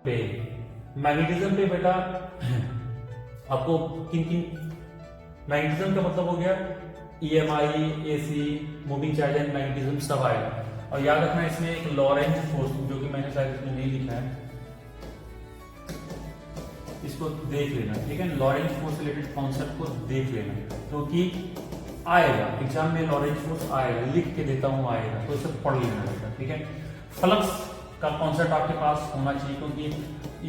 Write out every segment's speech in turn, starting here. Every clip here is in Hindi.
पे। मैग्नेटिज्म पे बेटा आपको किन किन, मैग्नेटिज्म का मतलब हो गया EMI, AC, moving charge and magnetism सब आएगा। और याद रखना इसमें एक लॉरेंज फोर्स, जो कि मैंने शायद इसमें नहीं लिखा है, इसको देख लेना, ठीक है। लॉरेंज फोर्स रिलेटेड कॉन्सेप्ट को देख लेना, क्योंकि आएगा एग्जाम में, लॉरेंज फोर्स आएगा, लिख के देता हूं आएगा, तो इसे पढ़ लेना बेटा, ठीक है। फ्लक्स का कॉन्सेप्ट आपके पास होना चाहिए, क्योंकि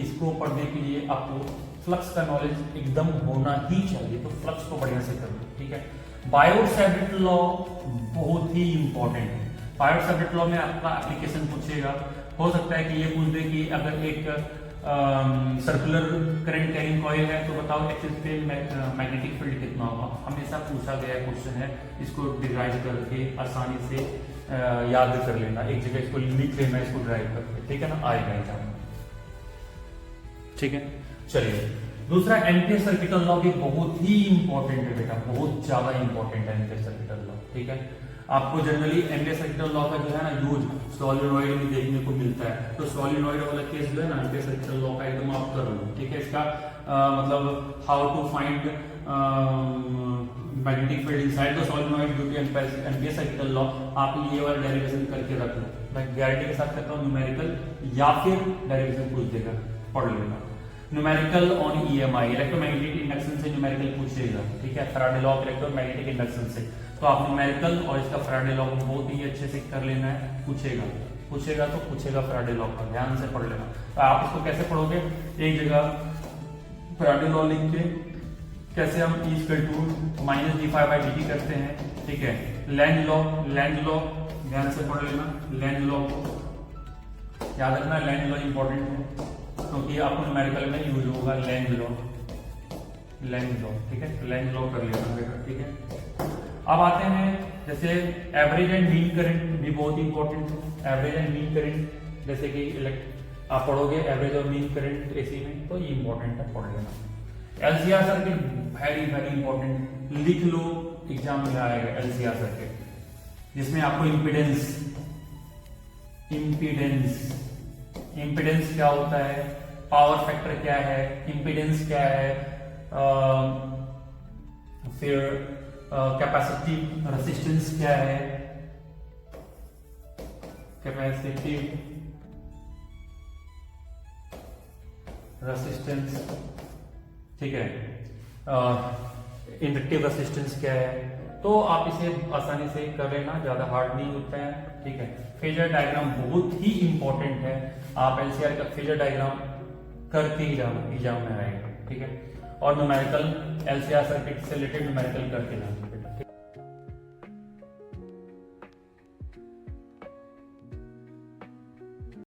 इसको पढ़ने के लिए आपको फ्लक्स का नॉलेज एकदम होना ही चाहिए, तो फ्लक्स को बढ़िया से कर लो, ठीक है। बायोट-सैवर्ट लॉ बहुत ही इंपॉर्टेंट है। बायोट-सैवर्ट लॉ में आपका एप्लीकेशन पूछेगा, हो सकता है कि ये पूछ दे कि अगर एक सर्कुलर करंट कैरिंग कॉइल है तो बताओ एक्सिस पे मैग्नेटिक फील्ड कितना होगा। हमेशा पूछा गया क्वेश्चन है, इसको डिराइव करके आसानी से याद कर लेना, एक जगह इसको लिख लेना, इसको ड्राइव करके, ठीक है ना, आएगा एग्जाम में, ठीक है। चलिए दूसरा एम्पियर सर्किटल लॉ भी बहुत ही इंपॉर्टेंट है बेटा, बहुत ज्यादा इंपॉर्टेंट है एम्पियर सर्किटल लॉ, ठीक है। आपको जनरली एम्पियर सर्किटल लॉ का जो है ना यूज सोलिनॉइड में देखने को मिलता है, तो सोलिनॉइड वाला केस जो है ना एम्पियर सर्किटल लॉ का एकदम आप कर लो, ठीक है। इसका मतलब how to find magnetic field inside the solenoid due to ampere circuital law, आप ये वाला डेरिवेशन करके रख लो। मैं गारंटी के साथ कहता हूँ न्यूमेरिकल या फिर डेरिवेशन पूछ देगा, पढ़ लेना। Numerical on EMI, electromagnetic induction से न्यूमेरिकल पूछेगा, ठीक है, Faraday law of electromagnetic induction से, तो आप न्यूमेरिकल और इसका फैराडे लॉ को बहुत ही अच्छे से कर लेना है। पूछेगा तो पूछेगा फैराडे लॉ का, ध्यान से पढ़ लेना। तो आप इसको कैसे पढ़ोगे, एक जगह फैराडे लॉ लिख के कैसे हम E = -dϕ/dt करते हैं, ठीक है। लेंज लॉ ध्यान से पढ़ लेना, लेंज लॉ को याद रखना, लेंज लॉ इंपॉर्टेंट है क्योंकि आपको न्यूमेरिकल में यूज होगा लेंज लॉ, ठीक है, लेंज लॉ कर लेना बेटा, ठीक है। अब आते हैं जैसे एवरेज एंड मीन करंट भी बहुत इंपॉर्टेंट है। एवरेज एंड मीन करंट जैसे कि आप पढ़ोगे एवरेज और मीन करंट AC में, तो ये इंपॉर्टेंट है, पढ़ लेना। LCR circuit very very important, लिख लो, एग्जाम में आएगा LCR सर्किट, जिसमें आपको इम्पीडेंस क्या होता है, पावर फैक्टर क्या है, इम्पीडेंस क्या है, फिर कैपेसिटिव रेजिस्टेंस क्या है, कैपेसिटिव रेजिस्टेंस, ठीक है, इंडक्टिव रेजिस्टेंस क्या है, तो आप इसे आसानी से कर लेना, ज्यादा हार्ड नहीं होता है, ठीक है। फेजर डायग्राम बहुत ही इंपॉर्टेंट है, आप LCR का फेजर डायग्राम करके ही जाना, एग्जाम में आएगा, ठीक है। और न्यूमेरिकल LCR सर्किट से रिलेटेड न्यूमेरिकल करके जाना।